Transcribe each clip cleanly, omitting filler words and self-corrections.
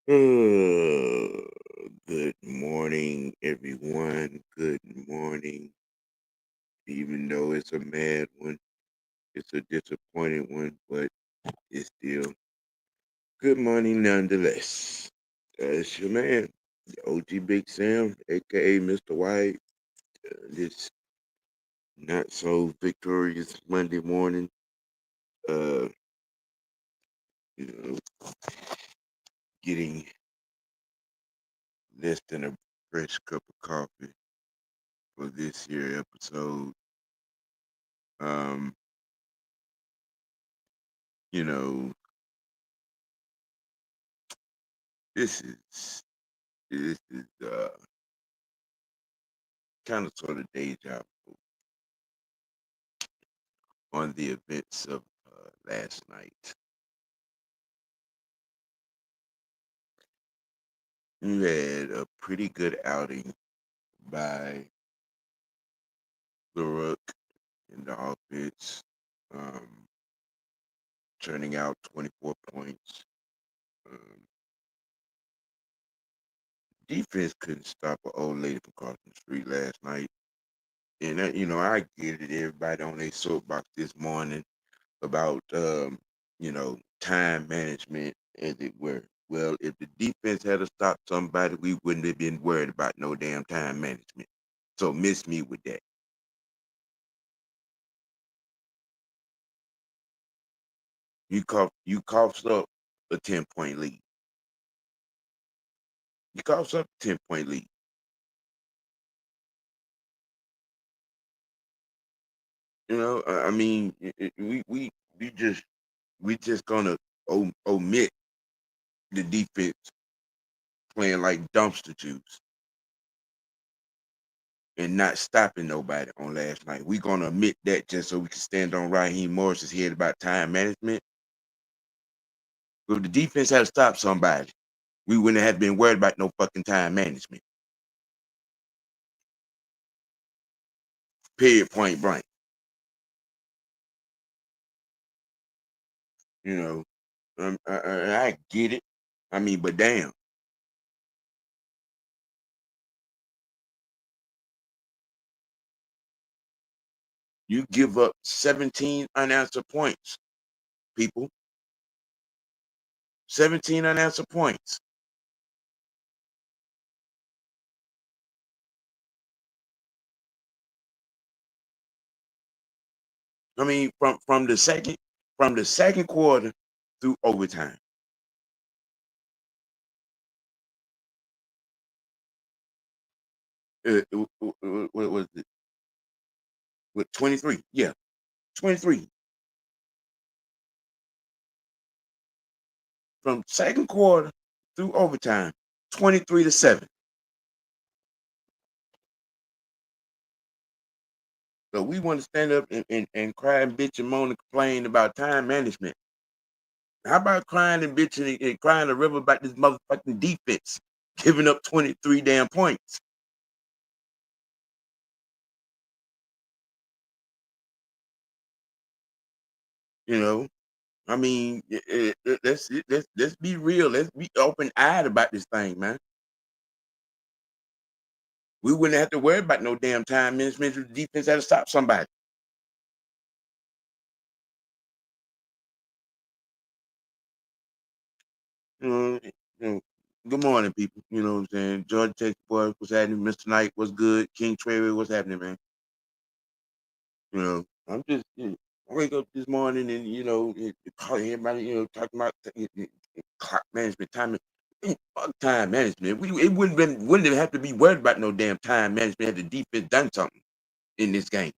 Good morning, everyone. Good morning. Even though it's a mad one, it's a disappointed one, but it's still good morning nonetheless. It's your man, OG Big Sam, aka Mr. White. This not so victorious Monday morning. Uh, you know, getting less than a fresh cup of coffee for this year episode. Um, you know, this is this is kind of sort of deja vu on the events of last night. You had a pretty good outing by the Rook in the offense, um, turning out 24 points. Um, Defense couldn't stop an old lady from crossing the street last night. And, I get it. Everybody on their soapbox this morning about time management, as it were. Well, if the defense had to stop somebody, we wouldn't have been worried about no damn time management. So miss me with that. You coughed up a 10-point lead. You coughed up a 10-point lead. I mean, we just gonna omit the defense playing like dumpster juice and not stopping nobody on last night. We gonna admit that just so we can stand on Raheem Morris's head about time management. If the defense had to stop somebody, we wouldn't have been worried about no fucking time management. Period. Point blank. You know, I get it. I mean, but damn, you give up 17 unanswered points, people. 17 unanswered points. I mean, from the second quarter through overtime. What was it? With 23? Yeah, 23. From second quarter through overtime, 23-7. So we want to stand up and cry and bitch and moan and complain about time management. How about crying and bitching and crying a river about this motherfucking defense giving up 23 damn points? You know, I mean, let's be real. Let's be open eyed about this thing, man. We wouldn't have to worry about no damn time management if the defense had to stop somebody. You know, you know, good morning, people. You know what I'm saying? Georgia Tech boy, what's happening? Mr. Knight, what's good? King Treasury, what's happening, man? I'm just, I wake up this morning and call everybody, talking about clock management, fuck time management. It wouldn't have to be worried about no damn time management had the defense done something in this game.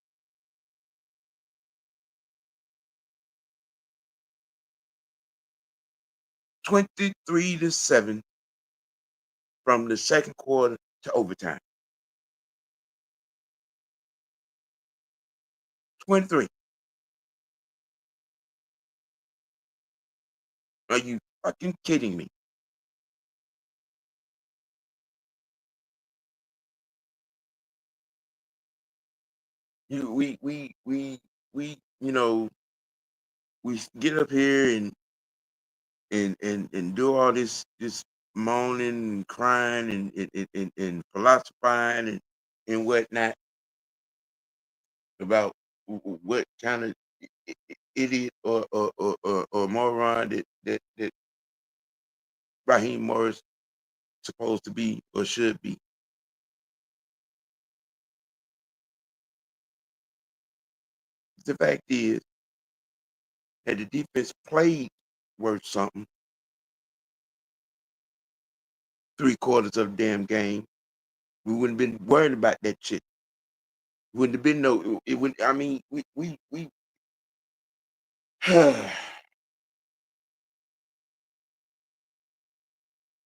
23-7 from the second quarter to overtime. 23. Are you fucking kidding me? You we get up here and do all this moaning and crying and philosophizing and whatnot about what kind of idiot or moron that Raheem Morris supposed to be or should be. The fact is, had the defense played worth something, 3/4 of the damn game, we wouldn't have been worried about that shit. Wouldn't have been no. It would. I mean, we.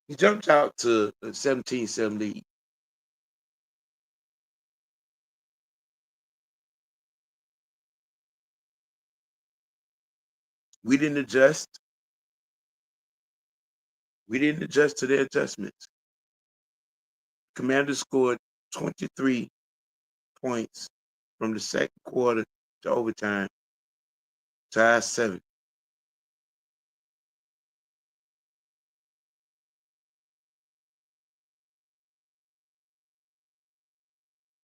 He jumped out to 17-7 lead. We didn't adjust. We didn't adjust to their adjustments. Commanders scored 23 points from the second quarter to overtime, tied 7.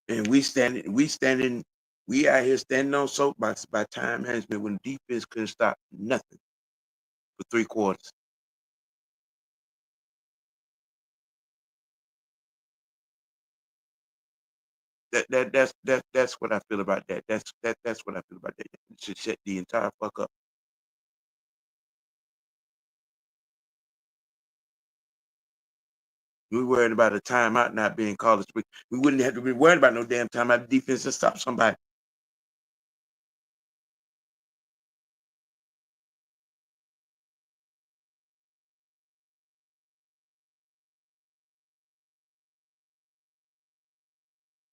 And we out here standing on soapbox by time management when the defense couldn't stop nothing for 3/4. That's what I feel about that. That's what I feel about that. It should shut the entire fuck up. We worried about a timeout not being called. We wouldn't have to be worried about no damn timeout. The defense to stop somebody.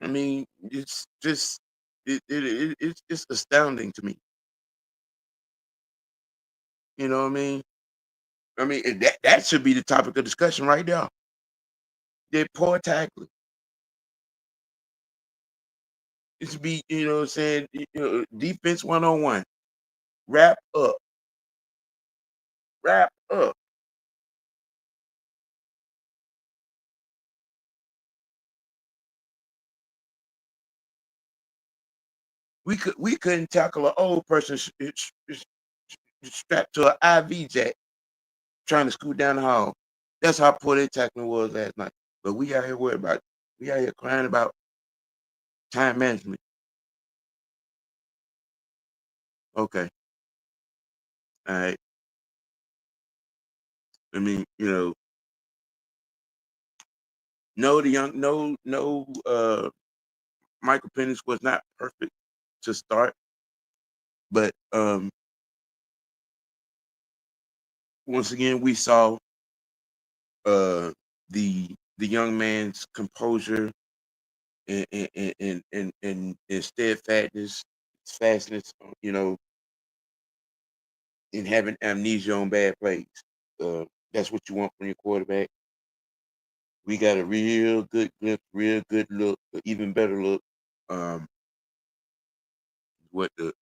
I mean, it's just it's just astounding to me. You know what I mean? I mean that should be the topic of discussion right there. They're poor tackling. It should be, you know what I'm saying, defense 101. Wrap up. Wrap up. We couldn't tackle an old person strapped to an IV jack trying to scoot down the hall. That's how poor their tackling was last night. But we out here worried about we out here crying about time management. Okay. All right. I mean, no, the young no Michael Penix was not perfect to start, but once again we saw uh the young man's composure and steadfastness, fastness, and having amnesia on bad plays. That's what you want from your quarterback. We got a real good glimpse, real good look, even better look. Um, what the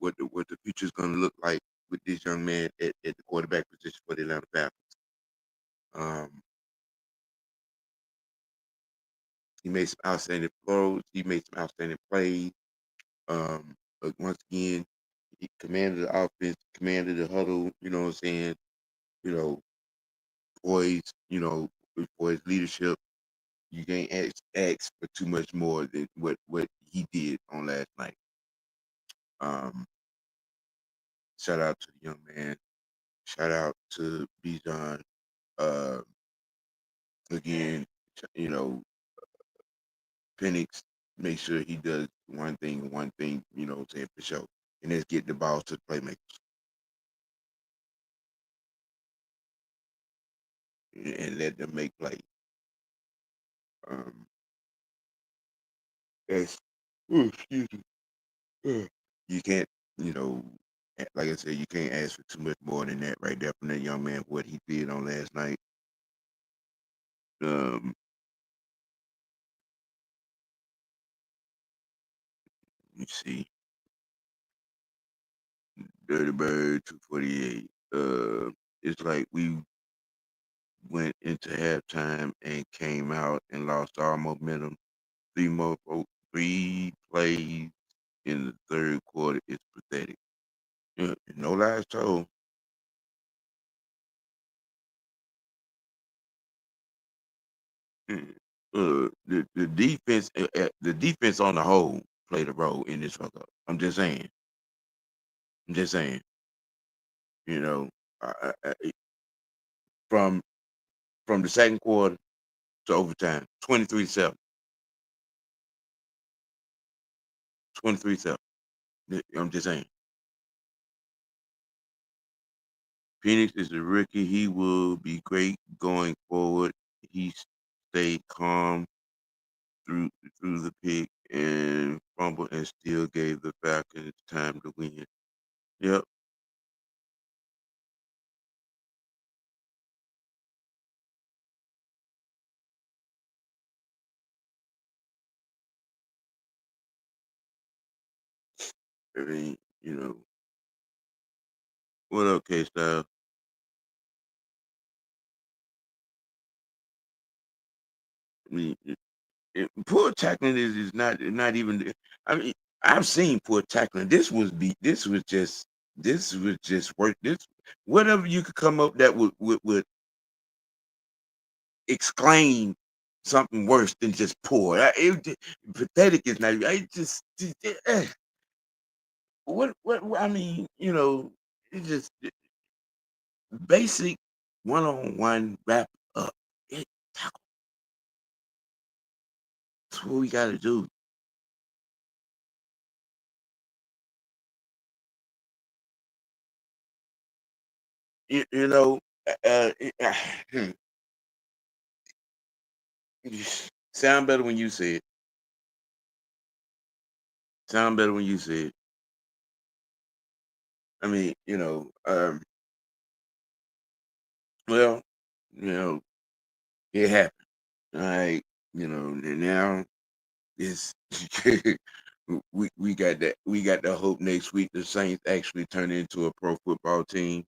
future is going to look like with this young man at the quarterback position for the Atlanta Falcons. Um, he made some outstanding throws. He made some outstanding plays. But once again, he commanded the offense, commanded the huddle. You know what I'm saying? You know, poised. For his leadership. You can't ask for too much more than what he did on last night. Um, Shout out to the young man. Shout out to Bijon. Uh, Again, you know, Penix, make sure he does one thing, saying for sure. And that's get the balls to the playmakers and let them make plays. Um, that's, excuse me. You can't, you know, like I said, you can't ask for too much more than that right there from that young man, what he did on last night. Um, you see, Dirty Bird 248. It's like we went into halftime and came out and lost all momentum. Three plays in the third quarter is pathetic. Yeah, no lies told. Mm, the defense on the whole played a role in this fuck up. I'm just saying. I'm just saying. You know, from the second quarter to overtime, 23-7, 23-7. I'm just saying. Phoenix is a rookie. He will be great going forward. He stayed calm through the pick and fumble and still gave the Falcons time to win. Yep. I mean, what up, K Style? I mean, poor tackling is not even. I mean, I've seen poor tackling. This was just work. This whatever you could come up that would exclaim something worse than just poor. Pathetic is not. I just what I mean. It's just basic one-on-one wrap up. It, that's what we got to do. You know, uh, sound better when you say it. Sound better when you say it. I mean, well, you know, it happened. All right. And now it's we got the hope next week the Saints actually turn into a pro football team.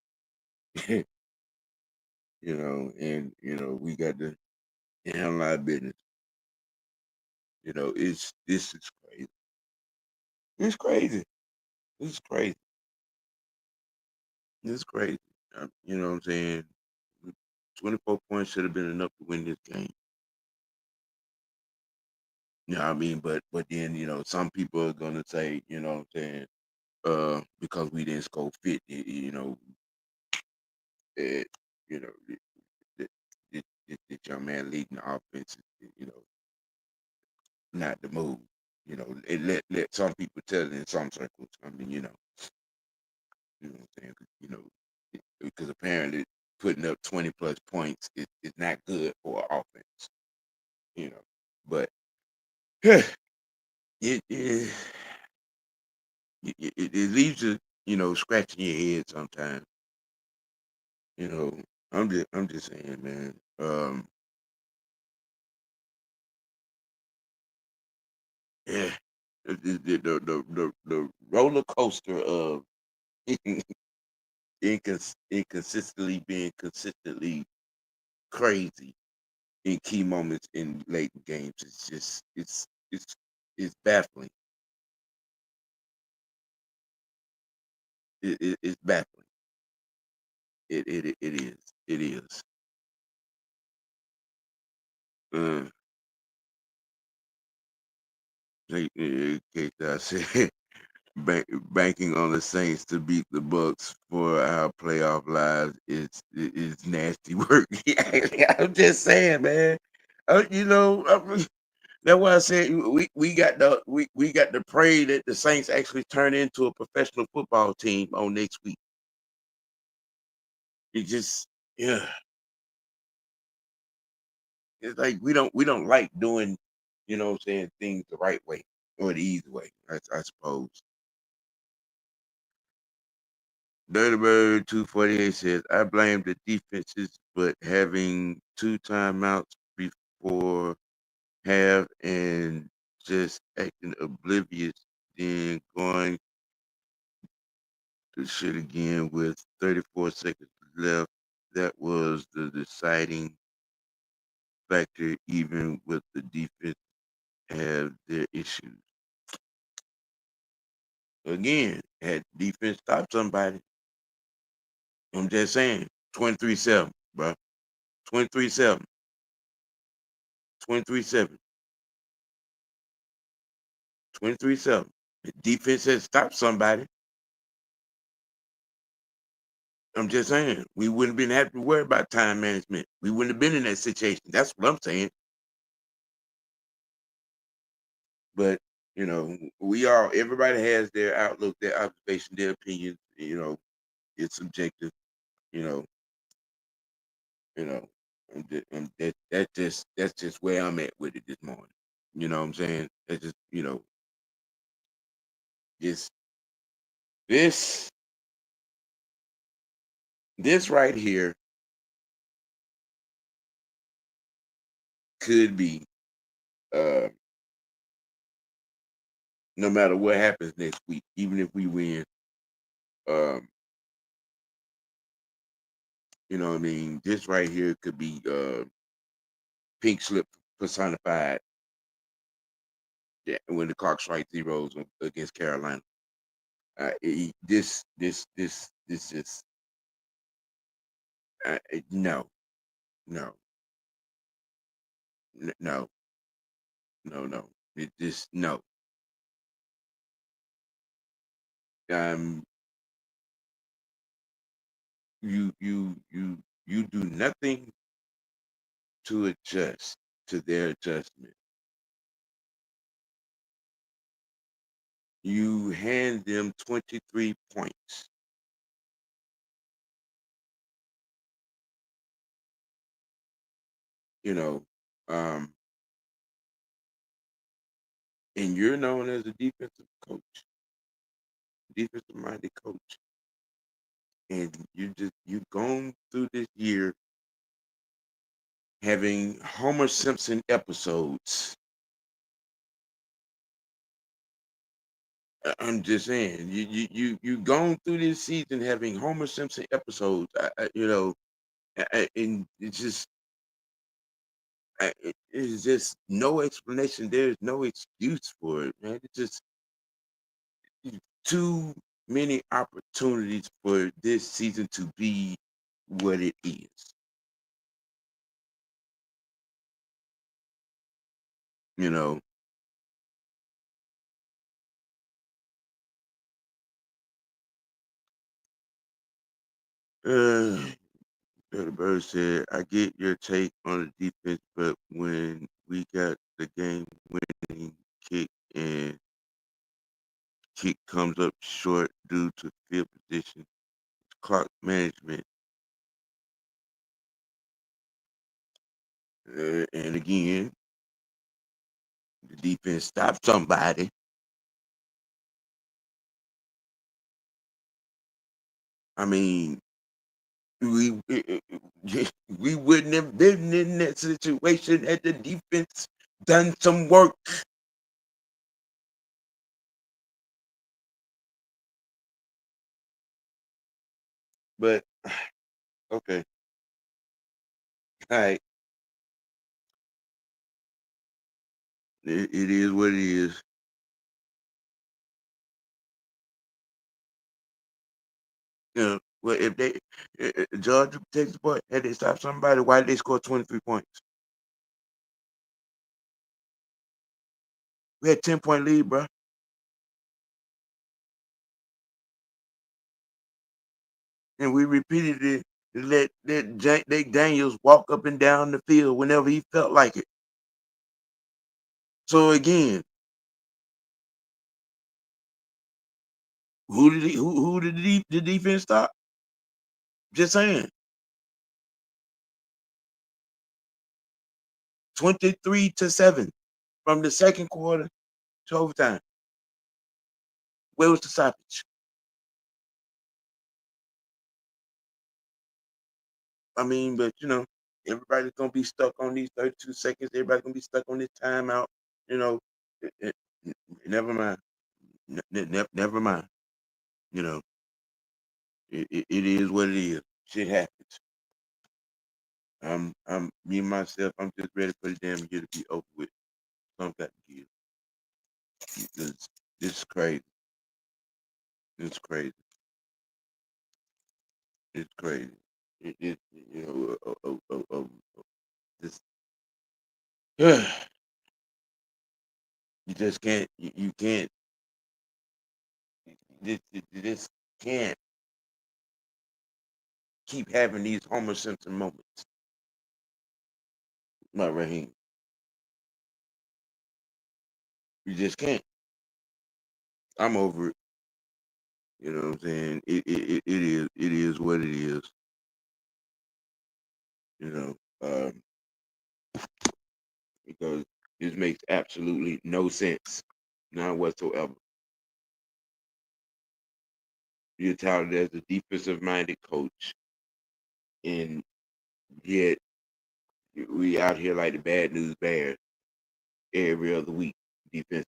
And we got the handle our business. It's this is crazy. It's crazy. It's crazy. It's crazy. You know what I'm saying? 24 points should have been enough to win this game. You know what I mean? But then, some people are gonna say, you know what I'm saying, because we didn't score 50, it, you know, the, the young man leading the offense, not the move. It let some people tell it in some circles. I mean, what I'm saying? Because apparently putting up 20 plus points is not good for an offense. You know, but it it, it leaves you scratching your head sometimes. You know, I'm just saying, man. Yeah, the roller coaster of inconsistently being consistently crazy in key moments in late games. It's just it's baffling. It's baffling. It is. It is. Uh, I said banking on the Saints to beat the Bucks for our playoff lives is nasty work. I'm just saying, man. That's why I said we got to pray that the Saints actually turn into a professional football team on next week. It just yeah, it's like we don't like doing, what I'm saying, things the right way or the easy way. I suppose. Dirty Bird 248 says, I blame the defenses, but having two timeouts before half and just acting oblivious, then going to shit again with 34 seconds left. that was the deciding factor, even with the defense have their issues. Again, had defense stop somebody. I'm just saying, 23-7, bro. 23-7. 23-7. 23-7. The defense had stopped somebody. I'm just saying, we wouldn't have been having to worry about time management. We wouldn't have been in that situation. That's what I'm saying. But everybody has their outlook, their observation, their opinion. It's subjective. You know, you know, and that's just where I'm at with it this morning. You know what I'm saying? That's just this this this right here could be uh no matter what happens next week, even if we win, um, you know what I mean, this right here could be pink slip personified, yeah, when the clock strikes zeros against Carolina. This is no, no, no, no, no. It just no. Um, you do nothing to adjust to their adjustment. You hand them 23 points. You know, um, and you're known as a defensive coach, defensive minded coach, and you've gone through this year having Homer Simpson episodes. I'm just saying, you've gone through this season having Homer Simpson episodes. And it's just no explanation. There's no excuse for it, man. It's just too many opportunities for this season to be what it is. You know, uh, Billy Bird said, "I get your take on the defense, but when we got the game-winning kick and kick comes up short due to field position, clock management, and again, the defense stopped somebody. I mean, we we wouldn't have been in that situation had the defense done some work." But okay, all right, it is what it is. Well, if they Georgia takes the point, had they stopped somebody, why did they score 23 points? We had 10-point lead, bro, and we repeated it. Let Jake Daniels walk up and down the field whenever he felt like it. So again, who did the defense stop? Just saying, 23-7 from the second quarter to overtime. Where was the stoppage? I mean, but everybody's gonna be stuck on these 32 seconds. Everybody's gonna be stuck on this timeout. You know, it, it, never mind. Never mind. You know, it is what it is. Shit happens. I'm me myself. I'm just ready for the damn year to be over with. Some got to give because this is crazy. It's crazy. It's crazy. It this you just can't you can't this can't keep having these Homer Simpson moments. My Raheem, you just can't. I'm over it. You know what I'm saying? It is what it is. You know, because this makes absolutely no sense, none whatsoever. You're touted as a defensive minded coach, and yet we out here like the bad news bears every other week defense.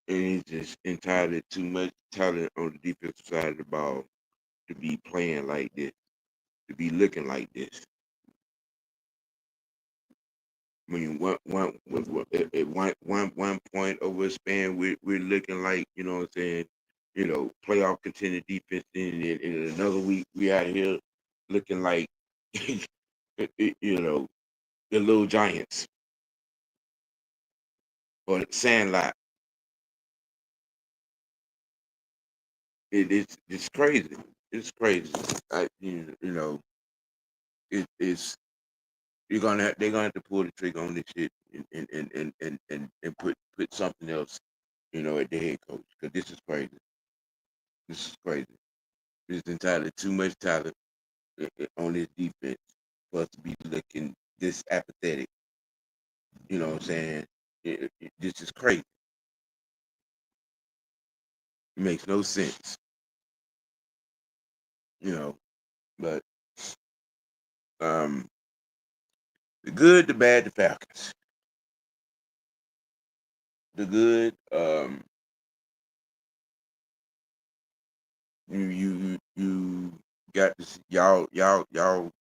And he's just entirely too much talent on the defensive side of the ball to be playing like this, to be looking like this. When you at one point over a span, we're looking like, you know what I'm saying, playoff contender defense. In another week, we out here looking like, the little giants or the Sandlot. It's crazy. It's crazy. It's they're gonna have to pull the trigger on this shit and put something else, at the head coach, because this is crazy. This is crazy. There's entirely too much talent on this defense for us to be looking this apathetic. You know what I'm saying? This is crazy. It makes no sense. You know, but um, the good, the bad, the Falcons. The good, you got this, y'all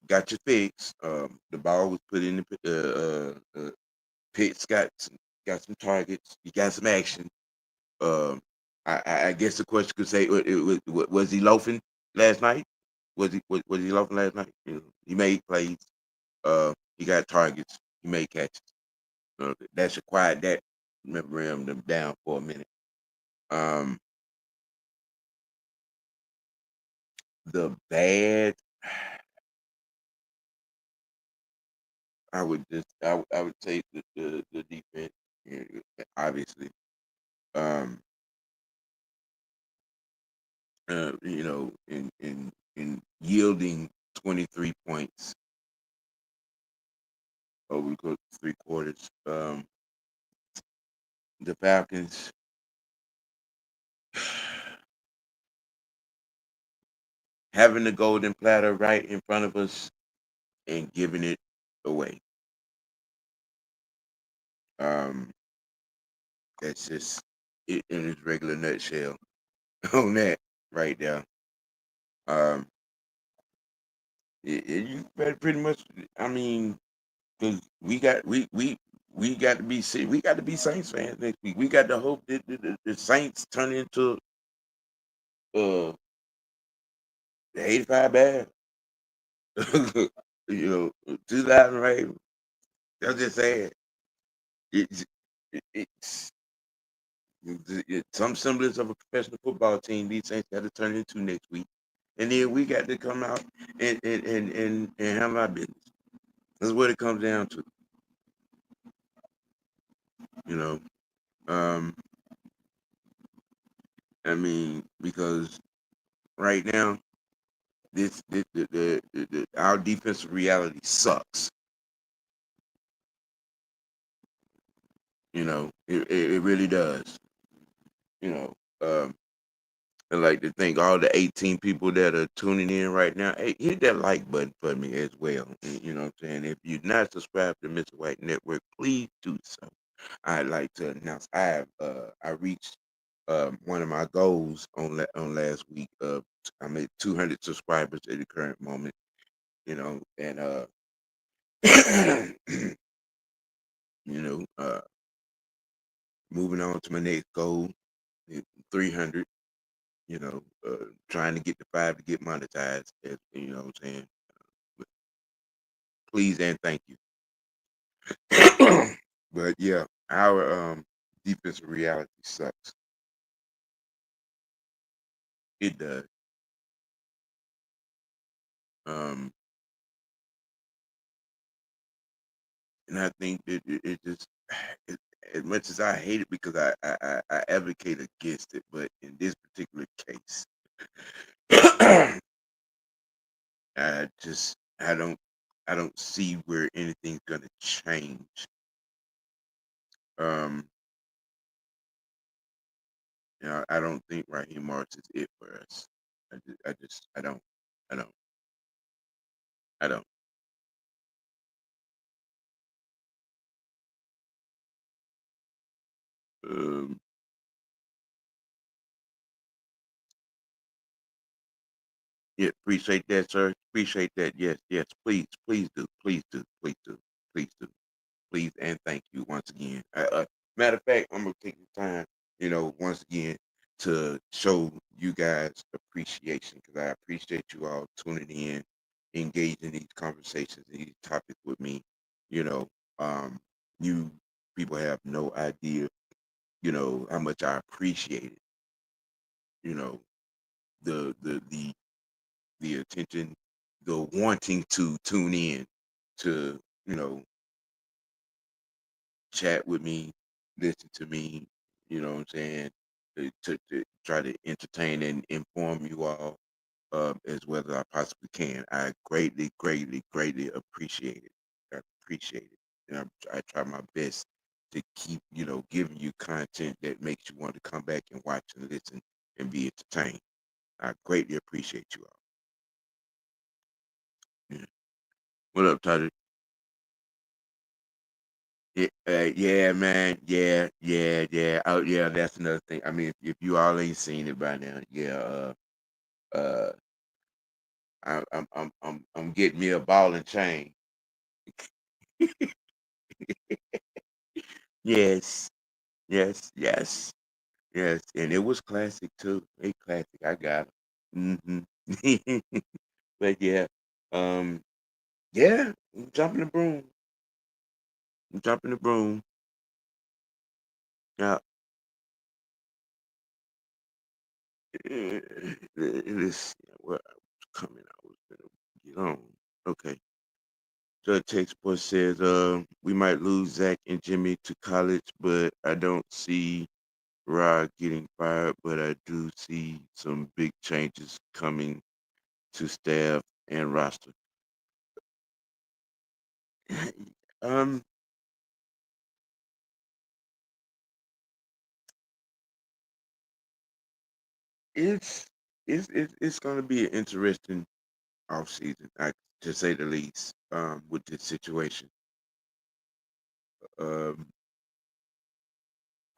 got your fix. The ball was put in the Pitts got some targets. You got some action. Um, I guess the question could say, was he loafing last night? Was he loafing last night? He made plays. He got targets. He made catches. That should quiet that memorandum down for a minute. Um, the bad, I would say the defense, obviously. Um, in yielding 23 points over the course of 3 quarters. The Falcons having the golden platter right in front of us and giving it away. Um, that's just it in its regular nutshell on that right there. Um, you better pretty much. I mean, because we got to be Saints fans next week. We got to hope that the Saints turn into uh the 85 Bears. 2000 Ravens. I'm just saying it's it's some semblance of a professional football team. These Saints got to turn into next week, and then we got to come out and handle our business. That's what it comes down to, you know. Um, I mean, because right now, this our defensive reality sucks. It really does. You know, um, I like to thank all the 18 people that are tuning in right now. Hey, hit that like button for me as well. You know what I'm saying? If you're not subscribed to Mr. White Network, please do so. I'd like to announce I reached one of my goals on last week. I'm at 200 subscribers at the current moment. And you know, moving on to my next goal, 300. Trying to get the 5 to get monetized. You know what I'm saying? But please and thank you. But yeah, our defensive reality sucks. It does. Um, and I think that it just it, as much as I hate it because I advocate against it, but in this particular case, I don't see where anything's gonna change. Um, I don't think Raheem Morris is it for us. I don't, I don't. Um, yeah, appreciate that, sir. Appreciate that. Yes, yes. Please, please do, please do, please do, please do, please, and thank you once again. Matter of fact, I'm gonna take the time, once again, to show you guys appreciation because I appreciate you all tuning in, engaging in these conversations, and these topics with me. You know, um, you people have no idea, how much I appreciate it. You know, the the attention, the wanting to tune in to, you know, chat with me, listen to me, you know what I'm saying, to try to entertain and inform you all as well as I possibly can. I greatly, greatly, greatly appreciate it. I appreciate it. And I try my best to keep, giving you content that makes you want to come back and watch and listen and be entertained. I greatly appreciate you all. Yeah. What up, Tyler? Yeah, yeah, man. Yeah, yeah, yeah. Oh, yeah. That's another thing. I mean, if you all ain't seen it by now, yeah. Uh, I'm getting me a ball and chain. Yes, yes, yes, yes. And it was classic too. A classic. I got it. Mm-hmm. But yeah, um, yeah. Jump in the broom. Jump in the broom. Yeah. This what I was coming. I was gonna get on. Okay. The text boy says, we might lose Zach and Jimmy to college, but I don't see Rod getting fired, but I do see some big changes coming to staff and roster. um, it's it's going to be an interesting offseason, to say the least. With this situation, um,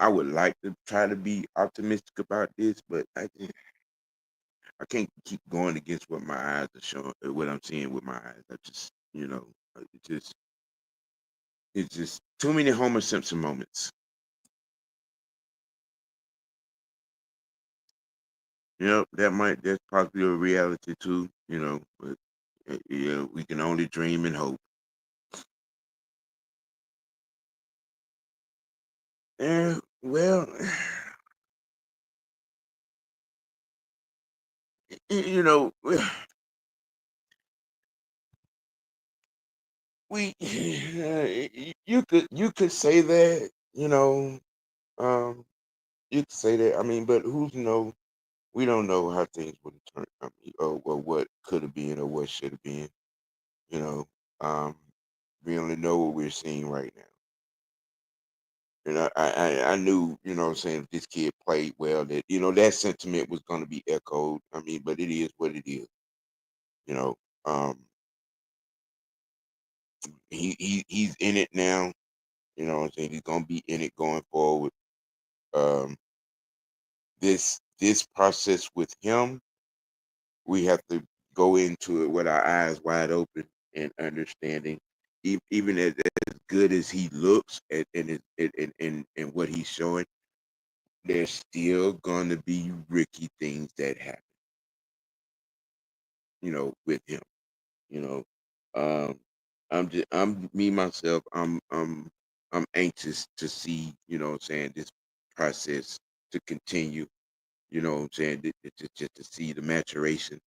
I would like to try to be optimistic about this, but I can't keep going against what my eyes are showing, what I'm seeing with my eyes. I just, it's just too many Homer Simpson moments. That's possibly a reality too, but we can only dream and hope. And well, you know, we you could say that, um, you could say that. I mean, but who's know? We don't know how things would have turned. I mean, or what could have been or what should have been. You know, um, we only know what we're seeing right now. And I knew, what I'm saying, if this kid played well, that that sentiment was going to be echoed. I mean, but it is what it is. You know, um, he's in it now. You know what I'm saying? He's gonna be in it going forward. Um, this process with him, we have to go into it with our eyes wide open and understanding. Even as good as he looks and what he's showing, there's still going to be Ricky things that happen, with him. You know, um, I'm me myself. I'm anxious to see, what I'm saying, this process to continue. What I'm saying, just to see the maturation,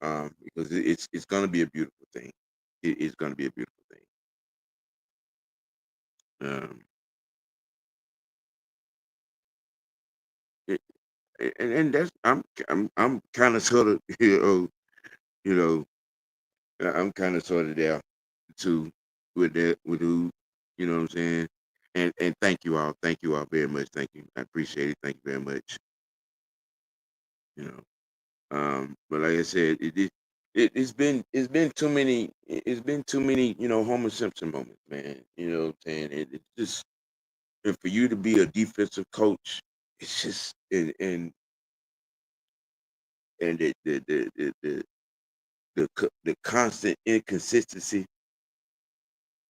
because it's gonna be a beautiful thing. It is gonna be a beautiful thing. Um, it, and that's I'm kind of sort of you know I'm kind of sort of there too with that with who, what I'm saying. And thank you all very much. Thank you, I appreciate it. Thank you very much. You know. But like I said, it's been too many, Homer Simpson moments, man. You know what I'm saying? It's just, and for you to be a defensive coach, it's just and the constant inconsistency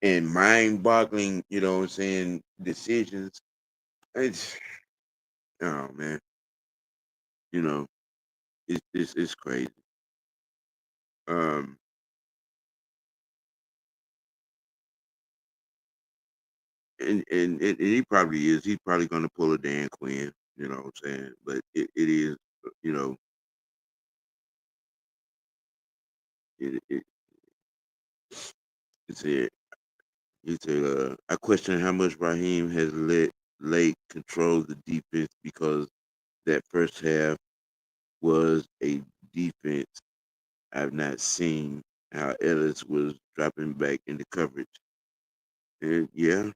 and mind-boggling, what I'm saying, decisions. It's oh man, you know, it's crazy. Um, and he probably is. He's probably going to pull a Dan Quinn. You know what I'm saying? But it is, you know, it it's it. He said, I question how much Raheem has let Lake control the defense because that first half was a defense I've not seen. How Ellis was dropping back into coverage. And yeah,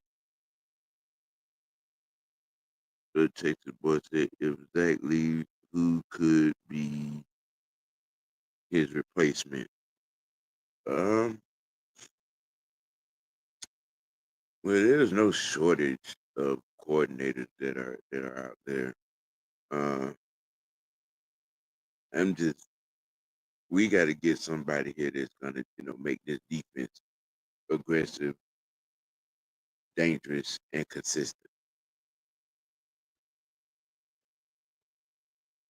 the Texas boy said if Zach leaves, who could be his replacement? Um, well, there's no shortage of coordinators that are out there. Uh, I'm just we got to get somebody here that's gonna make this defense aggressive, dangerous, and consistent.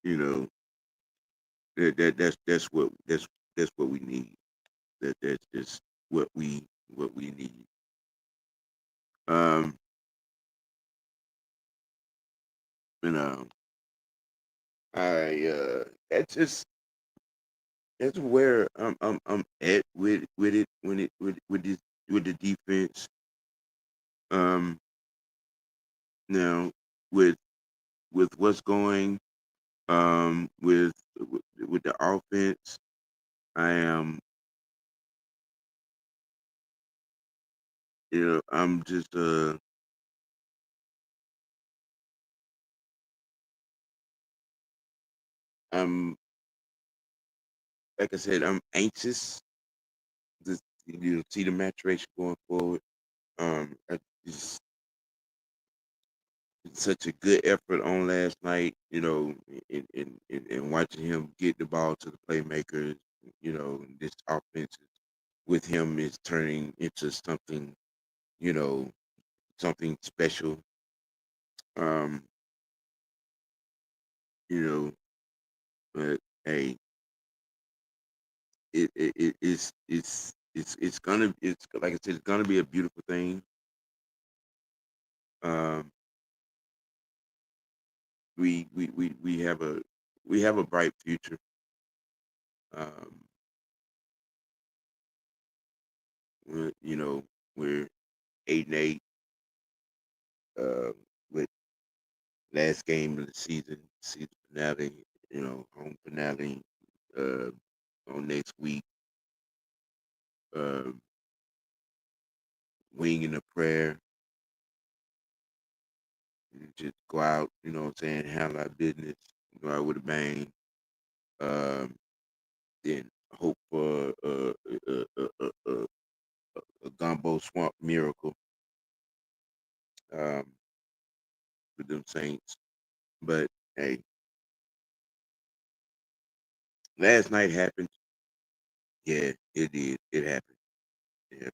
You know that's what we need. That's just what we need. Um, you know, I that's where I'm at with it when it with this with the defense. Um, now with what's going with the offense, I am I'm just I'm like I said, I'm anxious to see the maturation going forward. It's such a good effort on last night, in watching him get the ball to the playmakers. This offense with him is turning into something, you know, something special. Um, you know, but hey, it's gonna it's like I said, it's gonna be a beautiful thing. Um, we have a bright future. Um, you know, we're 8-8. Uh, with last game of the season finale, home finale, uh, on next week. Uh, winging a prayer, and just go out, what I'm saying, handle our business, go out with a bang. Um, then hope for a gumbo swamp miracle um, with them Saints. But hey. last night happened. Yeah, it did. It happened. It happened.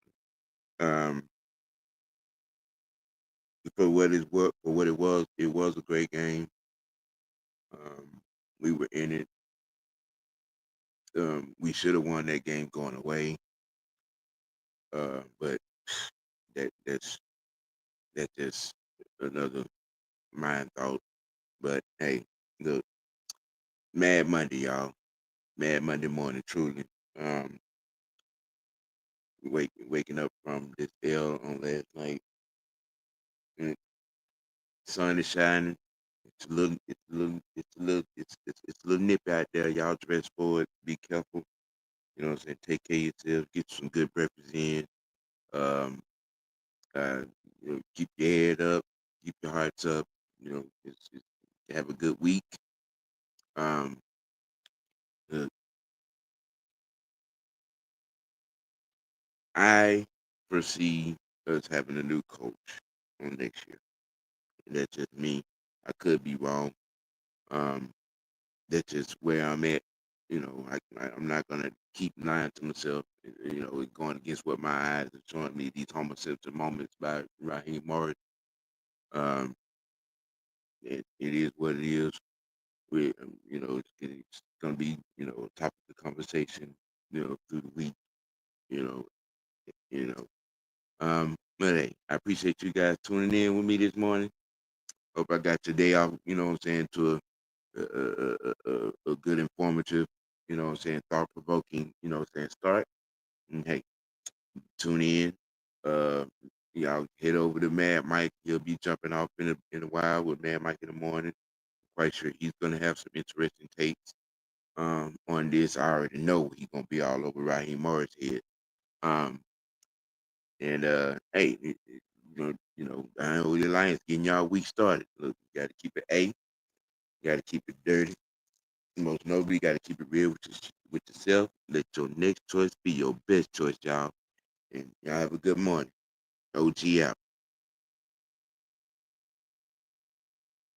Um, for what it was a great game. We were in it. We should have won that game going away. But that's just another mind thought. But hey, look, Mad Monday, y'all. Mad Monday morning, truly. Um, waking up from this L on last night. And sun is shining. It's a little nippy out there. Y'all dress for it. Be careful. You know what I'm saying? Take care of yourself. Get some good breakfast in. Um, uh, keep your head up. Keep your hearts up. Have a good week. Um, uh, I foresee us having a new coach on next year. That's just me. I could be wrong. Um, that's just where I'm at. I'm not gonna keep lying to myself. Going against what my eyes are showing me. These homosexual moments by Raheem Morris. Um, it is what it is. It's gonna be a topic of conversation. Through the week. You know, you know. But hey, I appreciate you guys tuning in with me this morning. Hope I got your day off. You know what I'm saying, to a good informative. You know what I'm saying, thought provoking. You know what I'm saying, start. And hey, tune in. Uh, y'all head over to Mad Mike. He'll be jumping off in a while with Mad Mike in the morning. Quite sure he's gonna have some interesting takes on this. I already know he's gonna be all over Raheem Morris' head. Um, and hey, I know the Lions getting y'all week started. Look, you gotta keep it A. You gotta keep it dirty. Most notably, you gotta keep it real with yourself. Let your next choice be your best choice, y'all. And y'all have a good morning. OG out.